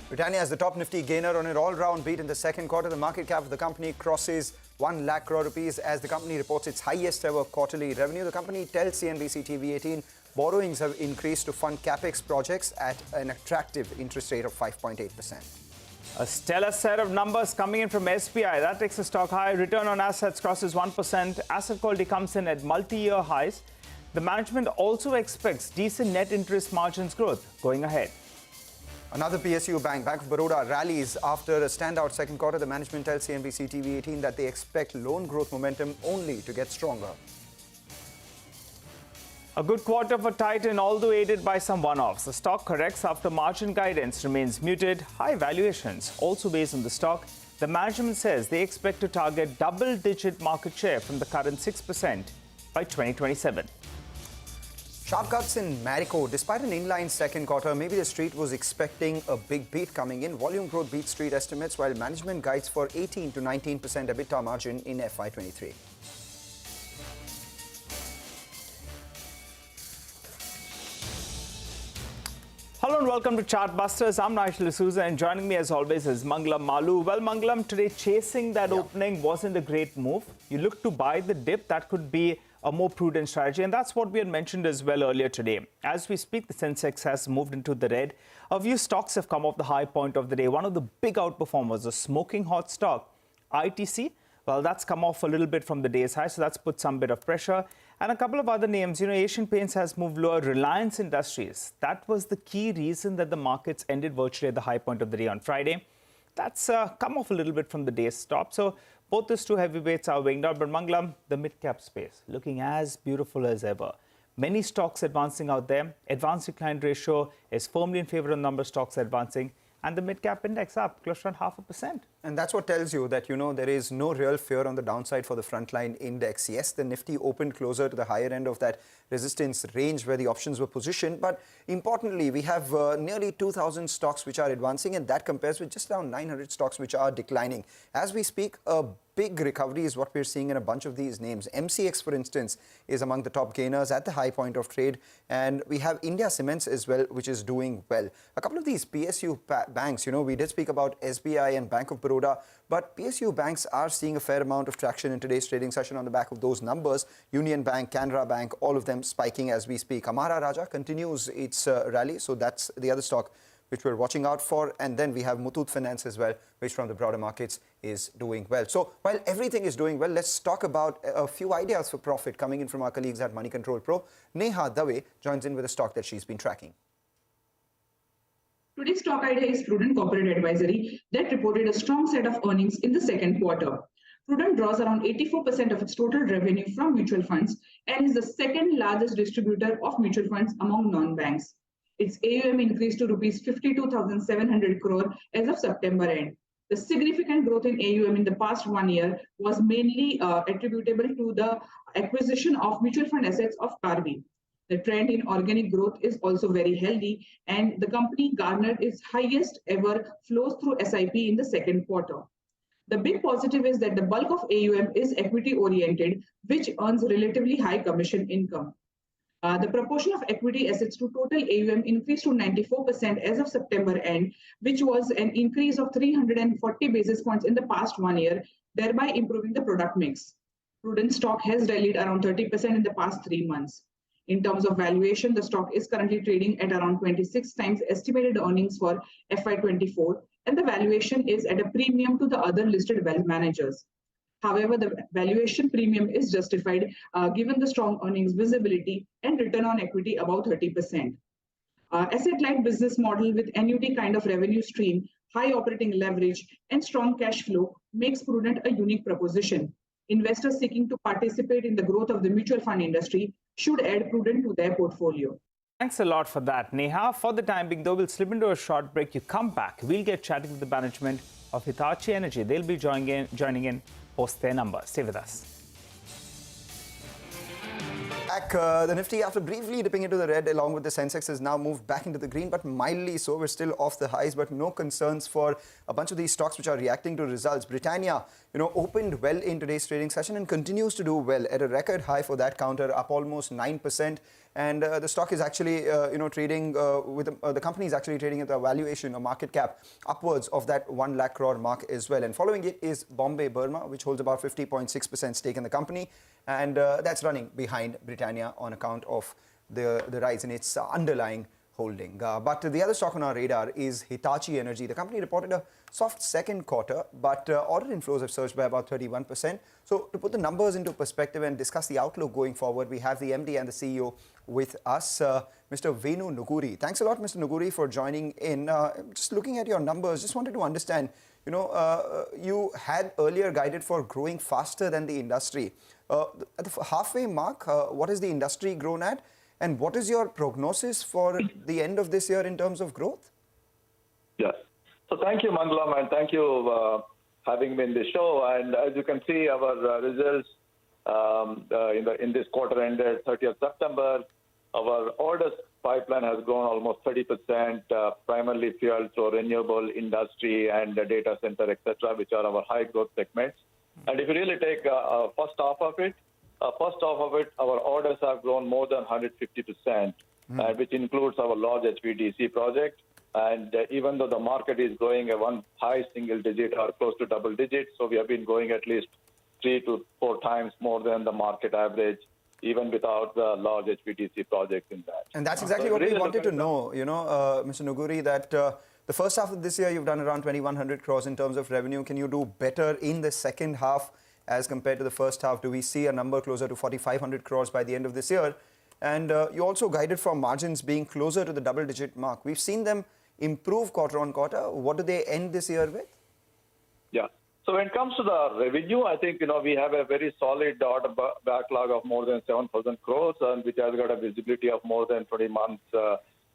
Britannia is the top Nifty gainer on an all-round beat in the second quarter. The market cap of the company crosses 1 lakh crore rupees as the company reports its highest ever quarterly revenue. The company tells CNBC-TV18 borrowings have increased to fund capex projects at an attractive interest rate of 5.8%. A stellar set of numbers coming in from SBI. That takes the stock high. Return on assets crosses 1%. Asset quality comes in at multi-year highs. The management also expects decent net interest margins growth going ahead. Another PSU bank, Bank of Baroda, rallies after a standout second quarter. The management tells CNBC-TV18 that they expect loan growth momentum only to get stronger. A good quarter for Titan, although aided by some one-offs. The stock corrects after margin guidance remains muted. High valuations also based on the stock. The management says they expect to target double-digit market share from the current 6% by 2027. Sharp cuts in Marico. Despite an inline second quarter, maybe the street was expecting a big beat coming in. Volume growth beats street estimates, while management guides for 18 to 19% EBITDA margin in FY23. Hello and welcome to Chartbusters. I'm Nigel D'Souza, and joining me as always is Mangalam Malu. Well, Mangalam, today chasing that opening wasn't a great move. You look to buy the dip. That could be a more prudent strategy, and that's what we had mentioned as well earlier today. As we speak, the Sensex has moved into the red. A few stocks have come off the high point of the day. One of the big outperformers, a smoking hot stock, ITC. Well, that's come off a little bit from the day's high, so that's put some bit of pressure. And a couple of other names, Asian Paints has moved lower. Reliance Industries, that was the key reason that the markets ended virtually at the high point of the day on Friday. That's come off a little bit from the day's stop. So both these two heavyweights are weighing down. But Mangalam, the mid-cap space, looking as beautiful as ever. Many stocks advancing out there. Advanced decline ratio is firmly in favor of the number of stocks advancing. And the mid-cap index up close to 0.5%. And that's what tells you that, there is no real fear on the downside for the frontline index. Yes, the Nifty opened closer to the higher end of that resistance range where the options were positioned. But importantly, we have nearly 2,000 stocks which are advancing, and that compares with just around 900 stocks which are declining. As we speak, a big recovery is what we're seeing in a bunch of these names. MCX, for instance, is among the top gainers at the high point of trade. And we have India Cements as well, which is doing well. A couple of these PSU banks, we did speak about SBI and Bank of Baroda, but PSU banks are seeing a fair amount of traction in today's trading session on the back of those numbers. Union Bank, Canara Bank, all of them spiking as we speak. Amara Raja continues its rally, so that's the other stock which we're watching out for. And then we have Muthoot Finance as well, which from the broader markets is doing well. So while everything is doing well, let's talk about a few ideas for profit coming in from our colleagues at Money Control Pro. Neha Dave joins in with a stock that she's been tracking. Today's stock idea is Prudent Corporate Advisory that reported a strong set of earnings in the second quarter. Prudent draws around 84% of its total revenue from mutual funds and is the second largest distributor of mutual funds among non-banks. Its AUM increased to rupees 52,700 crore as of September end. The significant growth in AUM in the past 1 year was mainly attributable to the acquisition of mutual fund assets of Karvi. The trend in organic growth is also very healthy, and the company garnered its highest ever flows through SIP in the second quarter. The big positive is that the bulk of AUM is equity oriented, which earns relatively high commission income. The proportion of equity assets to total AUM increased to 94% as of September end, which was an increase of 340 basis points in the past 1 year, thereby improving the product mix. Prudent stock has rallied around 30% in the past 3 months. In terms of valuation, the stock is currently trading at around 26 times estimated earnings for FY24, and the valuation is at a premium to the other listed wealth managers. However, the valuation premium is justified given the strong earnings visibility and return on equity above 30%. Asset-light business model with annuity kind of revenue stream, high operating leverage, and strong cash flow makes Prudent a unique proposition. Investors seeking to participate in the growth of the mutual fund industry should add Prudent to their portfolio. Thanks a lot for that, Neha. For the time being, though, we'll slip into a short break. You come back, we'll get chatting with the management of Hitachi Energy. They'll be joining in post their number. Stay with us. Back, the Nifty, after briefly dipping into the red along with the Sensex, has now moved back into the green, but mildly so. We're still off the highs, but no concerns for a bunch of these stocks which are reacting to results. Britannia, opened well in today's trading session and continues to do well at a record high for that counter, up almost 9%. And the stock is actually, trading with the company is actually trading at a valuation or market cap upwards of that 1 lakh crore mark as well. And following it is Bombay Burma, which holds about 50.6% stake in the company, and that's running behind Britannia on account of the rise in its underlying holding. But the other stock on our radar is Hitachi Energy. The company reported a soft second quarter, but order inflows have surged by about 31%. So to put the numbers into perspective and discuss the outlook going forward, we have the MD and the CEO with us, Mr. Venu Nuguri. Thanks a lot, Mr. Nuguri, for joining in. Just looking at your numbers, just wanted to understand, you had earlier guided for growing faster than the industry. At the halfway mark, what has the industry grown at? And what is your prognosis for the end of this year in terms of growth? Yes. So thank you, Mangalam, and thank you having me in the show. And as you can see, our results in this quarter ended 30th September. Our orders pipeline has grown almost 30%, primarily fueled through renewable industry and data center, etc., which are our high growth segments. And if you really take first half of it, our orders have grown more than 150%, which includes our large HVDC project. And even though the market is growing at one high single digit or close to double digits, so we have been growing at least 3 to 4 times more than the market average, even without the large HVDC projects in that. And that's exactly what we wanted to know, Mr. Nuguri, that the first half of this year, you've done around 2,100 crores in terms of revenue. Can you do better in the second half as compared to the first half? Do we see a number closer to 4,500 crores by the end of this year? And you also guided for margins being closer to the double-digit mark. We've seen them improve quarter on quarter. What do they end this year with? Yeah. So when it comes to the revenue, I think, we have a very solid order backlog of more than 7,000 crores, and which has got a visibility of more than 20 months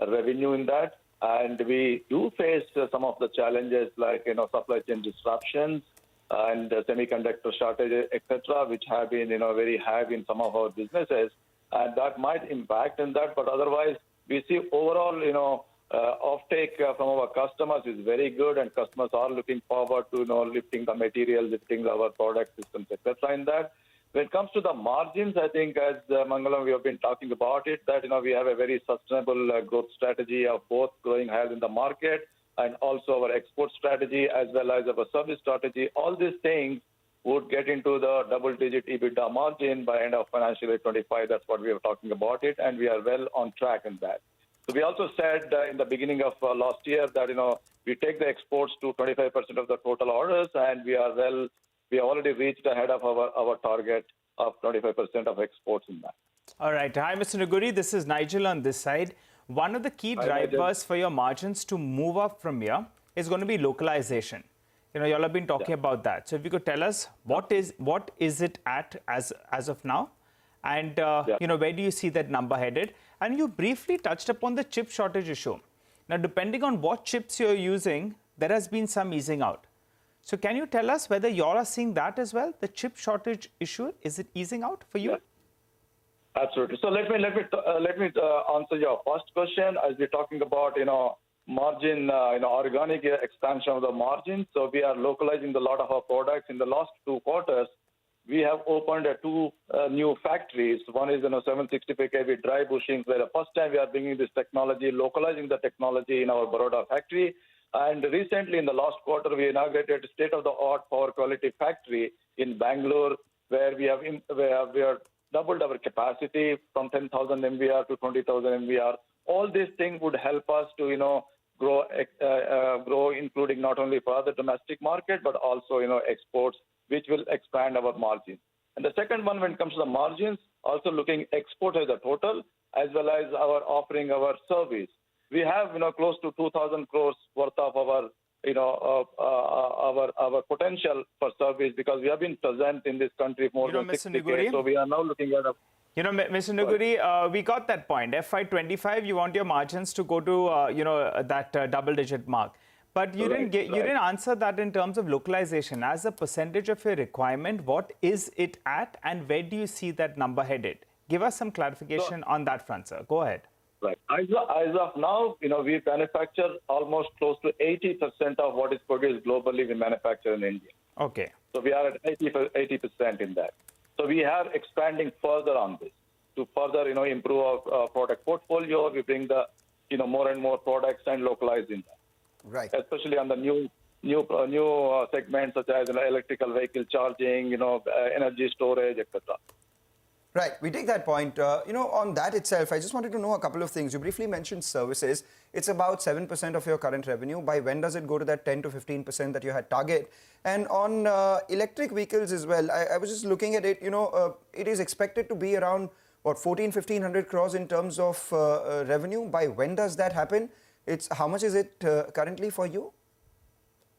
revenue in that. And we do face some of the challenges like, supply chain disruptions and semiconductor shortages, etc., which have been, very high in some of our businesses. And that might impact in that. But otherwise, we see overall, offtake from our customers is very good, and customers are looking forward to, lifting the material, lifting our product systems, etc. in that. When it comes to the margins, I think, as Mangalam, we have been talking about it, that, we have a very sustainable growth strategy of both growing higher in the market and also our export strategy as well as our service strategy. All these things would get into the double-digit EBITDA margin by end of financial year 25. That's what we are talking about it, and we are well on track in that. So we also said in the beginning of last year that, we take the exports to 25% of the total orders, and we have already reached ahead of our target of 25% of exports in that. All right. Hi, Mr. Nuguri. This is Nigel on this side. One of the key drivers for your margins to move up from here is going to be localization. You all have been talking about that. So if you could tell us what is it at as of now? And, where do you see that number headed? And you briefly touched upon the chip shortage issue. Now, depending on what chips you're using, there has been some easing out. So can you tell us whether you all are seeing that as well? The chip shortage issue, is it easing out for you? Yeah. Absolutely. So let me answer your first question as we're talking about, margin, organic expansion of the margin. So we are localizing a lot of our products. In the last 2 quarters, we have opened 2 new factories. One is 765 kV dry bushings, where the first time we are bringing this technology, localizing the technology in our Baroda factory. And recently, in the last quarter, we inaugurated a state-of-the-art power quality factory in Bangalore, where we have doubled our capacity from 10,000 MVR to 20,000 MVR. All these things would help us to, grow, including not only for the domestic market, but also, exports, which will expand our margins. And the second one, when it comes to the margins, also looking export as a total, as well as our offering our service. We have, close to 2,000 crores worth of our, our potential for service, because we have been present in this country for more than 6 decades. So we are now looking at Mr. Nuguri, we got that point. FY25, you want your margins to go to, that double-digit mark. But you didn't answer that in terms of localization. As a percentage of your requirement, what is it at, and where do you see that number headed? Give us some clarification on that front, sir. Go ahead. Right. As of now, we manufacture almost close to 80% of what is produced globally, we manufacture in India. Okay. So we are at 80% in that. So we are expanding further on this. to further, improve our product portfolio. We bring the, more and more products and localize in that. Right. Especially on the new segments such as electrical vehicle charging, energy storage, etc. Right, we take that point. On that itself, I just wanted to know a couple of things. You briefly mentioned services. It's about 7% of your current revenue. By when does it go to that 10 to 15% that you had target? And on electric vehicles as well, I was just looking at it, it is expected to be around, 1,500 crores in terms of revenue. By when does that happen? How much is it currently for you?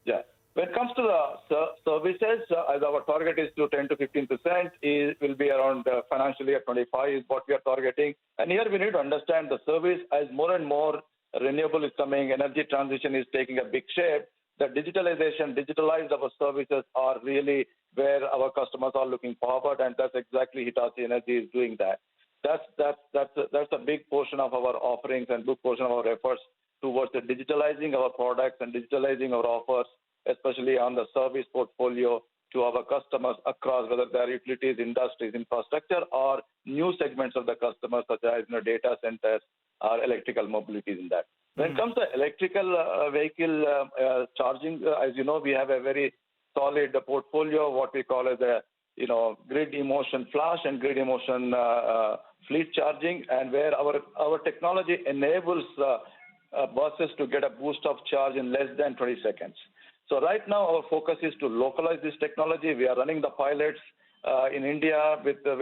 Yeah. When it comes to the services, as our target is to 10 to 15%, it will be around financial year 25 is what we are targeting. And here we need to understand the service as more and more renewable is coming, energy transition is taking a big shape. The digitalized our services are really where our customers are looking forward, and that's exactly Hitachi Energy is doing that. That's a big portion of our offerings and big portion of our efforts towards the digitalizing our products and digitalizing our offers, especially on the service portfolio to our customers across whether they are utilities, industries, infrastructure, or new segments of the customers such as data centers or electrical mobilities in that. When it comes to electrical vehicle charging, as you know, we have a very solid portfolio, what we call as a grid emotion flash and grid emotion fleet charging, and where our technology enables buses to get a boost of charge in less than 20 seconds. So right now, our focus is to localize this technology. We are running the pilots in India with the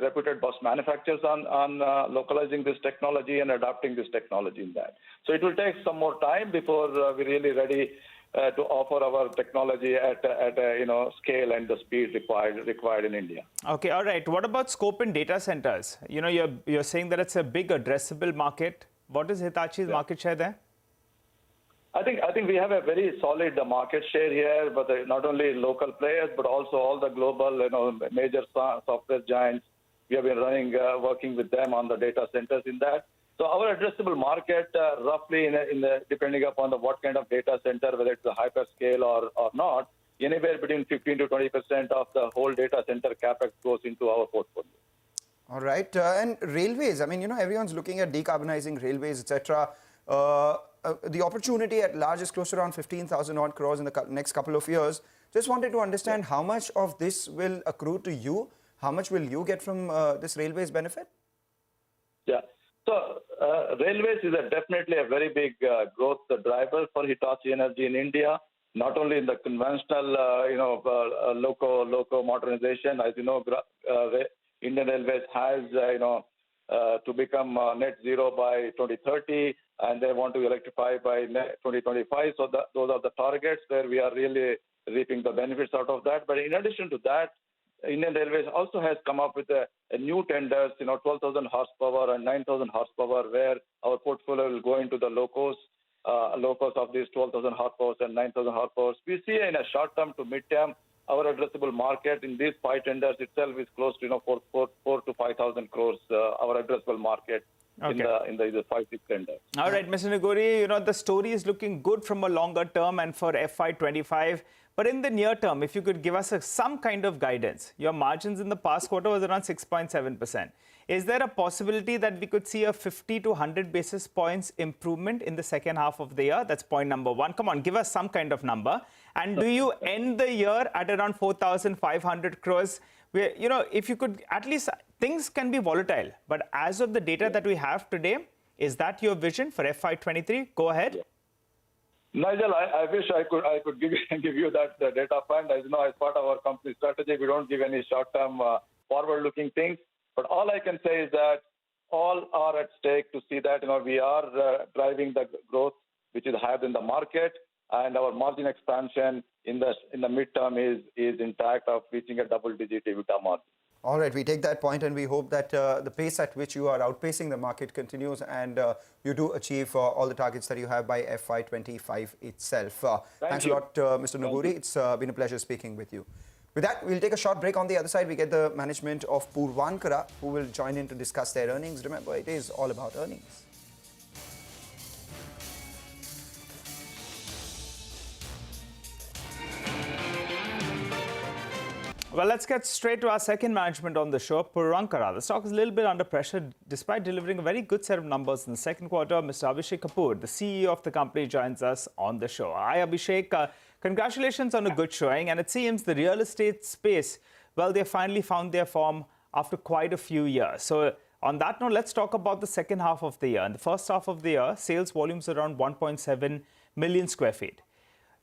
reputed bus manufacturers on localizing this technology and adapting this technology in that. So it will take some more time before we're really ready to offer our technology at a scale and the speed required in India. Okay, all right. What about scope in data centers? You're saying that it's a big addressable market. What is Hitachi's market share there? I think we have a very solid market share here, but not only local players, but also all the global, major software giants. We have been working with them on the data centers in that. So our addressable market, roughly, depending upon what kind of data center, whether it's a hyperscale or not, anywhere between 15 to 20% of the whole data center capex goes into our portfolio. All right, and railways. I mean, everyone's looking at decarbonizing railways, etc. The opportunity at large is close to around 15,000 odd crores in the next couple of years. Just wanted to understand how much of this will accrue to you. How much will you get from this railways benefit? Yeah. So railways is definitely a very big growth driver for Hitachi Energy in India. Not only in the conventional, loco modernization. As you know, Indian Railways has, to become net zero by 2030, and they want to electrify by 2025. So those are the targets where we are really reaping the benefits out of that. But in addition to that, Indian Railways also has come up with a new tenders, 12,000 horsepower and 9,000 horsepower, where our portfolio will go into the locos of these 12,000 horsepower and 9,000 horsepower. We see in a short term to mid term, our addressable market in these 5 tenders itself is close to 4 to 5,000 crores. Our addressable market in the 5-6 tenders. All right, Mr. Nagori, the story is looking good from a longer term and for FY25. But in the near term, if you could give us some kind of guidance, your margins in the past quarter was around 6.7%. Is there a possibility that we could see a 50 to 100 basis points improvement in the second half of the year? That's point number one. Come on, give us some kind of number. And do you end the year at around 4,500 crores? Where, if you could, at least things can be volatile. But as of the data that we have today, is that your vision for FY23? Go ahead. Yeah. Nigel, I wish I could give you that data point. As you know, as part of our company strategy, we don't give any short-term forward-looking things. But all I can say is that all are at stake to see that we are driving the growth, which is higher than the market, and our margin expansion in the midterm is intact of reaching a double-digit EBITDA margin. All right, we take that point and we hope that the pace at which you are outpacing the market continues and you do achieve all the targets that you have by FY25 itself. Thanks a lot, Mr. Nagori. It's been a pleasure speaking with you. With that, we'll take a short break. On the other side, we get the management of Purvankara, who will join in to discuss their earnings. Remember, it is all about earnings. Well, let's get straight to our second management on the show, Purankara. The stock is a little bit under pressure despite delivering a very good set of numbers in the second quarter. Mr. Abhishek Kapoor, the CEO of the company, joins us on the show. Hi, Abhishek. Congratulations on a good showing. And it seems the real estate space, well, they finally found their form after quite a few years. So on that note, let's talk about the second half of the year. In the first half of the year, sales volumes around 1.7 million square feet.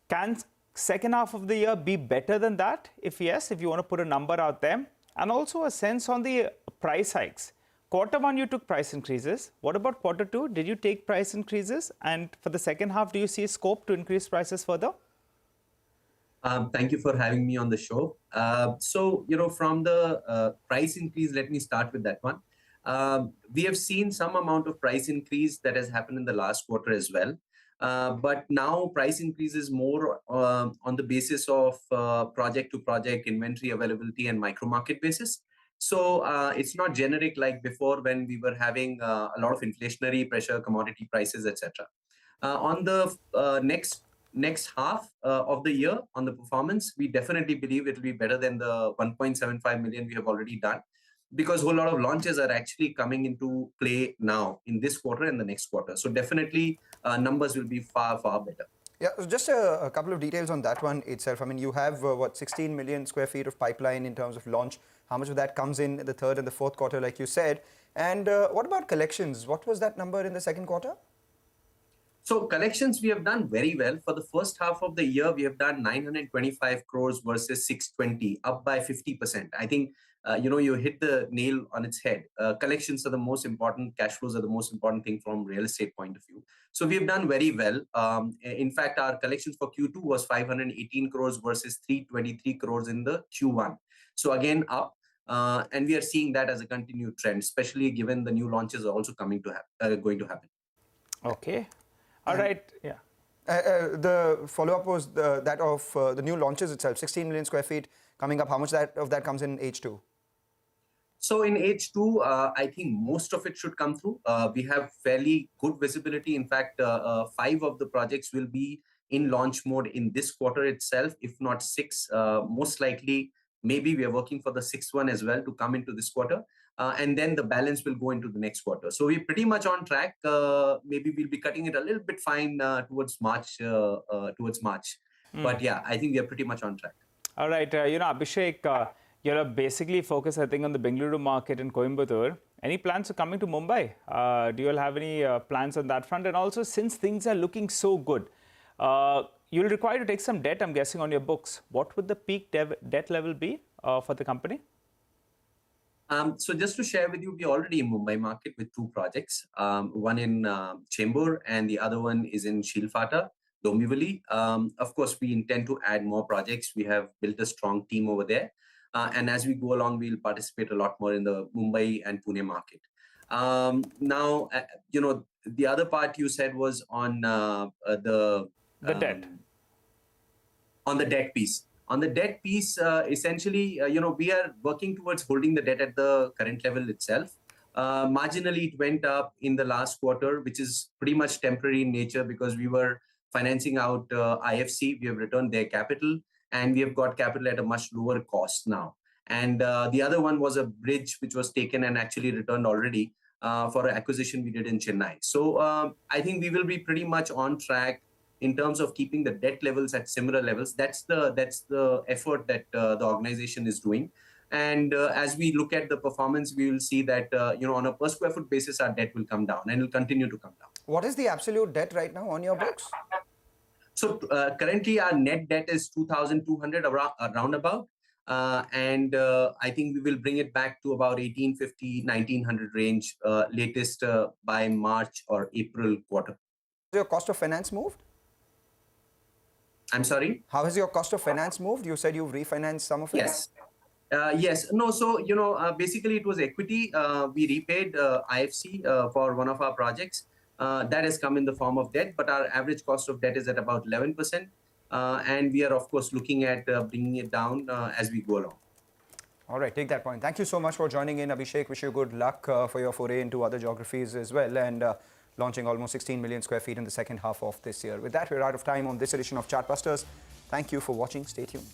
Can second half of the year be better than that? If yes, if you want to put a number out there. And also a sense on the price hikes. Quarter one, you took price increases. What about quarter two? Did you take price increases? And for the second half, do you see scope to increase prices further? Thank you for having me on the show. From the price increase, let me start with that one. We have seen some amount of price increase that has happened in the last quarter as well. But now price increase is more on the basis of project to project inventory availability and micro market basis. So it's not generic like before when we were having a lot of inflationary pressure, commodity prices, etc. On the next half of the year on the performance, we definitely believe it will be better than the 1.75 million we have already done, because a whole lot of launches are actually coming into play now in this quarter and the next quarter. So definitely numbers will be far, far better. Yeah, just a couple of details on that one itself. I mean, you have, 16 million square feet of pipeline in terms of launch. How much of that comes in the third and the fourth quarter, like you said? And what about collections? What was that number in the second quarter? So collections, we have done very well. For the first half of the year, we have done 925 crores versus 620, up by 50%. I think, you hit the nail on its head. Collections are the most important, cash flows are the most important thing from real estate point of view. So we have done very well. In fact, our collections for Q2 was 518 crores versus 323 crores in the Q1. So again, up. And we are seeing that as a continued trend, especially given the new launches are also going to happen. Okay. All right. Yeah. The follow-up was that of the new launches itself, 16 million square feet coming up. How much of that comes in H2? So in H2, I think most of it should come through. We have fairly good visibility. In fact, 5 of the projects will be in launch mode in this quarter itself, if not 6. Most likely, maybe we are working for the 6th one as well to come into this quarter. And then the balance will go into the next quarter. So we're pretty much on track. Maybe we'll be cutting it a little bit fine towards March. But yeah, I think we are pretty much on track. All right. Abhishek, you're basically focused, I think, on the Bengaluru market in Coimbatore. Any plans of coming to Mumbai? Do you all have any plans on that front? And also, since things are looking so good, you'll require to take some debt, I'm guessing, on your books. What would the peak debt level be for the company? So just to share with you, we're already in Mumbai market with 2 projects. One in Chembur and the other one is in Shilfata, Dombivli. Of course, we intend to add more projects. We have built a strong team over there. And as we go along, we'll participate a lot more in the Mumbai and Pune market. Now, the other part you said was on the debt. On the debt piece. On the debt piece, essentially, we are working towards holding the debt at the current level itself. Marginally, it went up in the last quarter, which is pretty much temporary in nature because we were financing out IFC. We have returned their capital and we have got capital at a much lower cost now. And the other one was a bridge which was taken and actually returned already for an acquisition we did in Chennai. So I think we will be pretty much on track in terms of keeping the debt levels at similar levels. That's the effort that the organization is doing. And as we look at the performance, we will see that, on a per square foot basis, our debt will come down and will continue to come down. What is the absolute debt right now on your books? So currently our net debt is 2,200 around about. And I think we will bring it back to about 1,850, 1,900 range latest by March or April quarter. Has your cost of finance moved? I'm sorry? How has your cost of finance moved? You said you've refinanced some of it? Yes. Yes. No, so, basically it was equity. We repaid IFC for one of our projects. That has come in the form of debt, but our average cost of debt is at about 11%. And we are, of course, looking at bringing it down as we go along. All right, take that point. Thank you so much for joining in, Abhishek. Wish you good luck for your foray into other geographies as well, and launching almost 16 million square feet in the second half of this year. With that, we're out of time on this edition of Chartbusters. Thank you for watching. Stay tuned.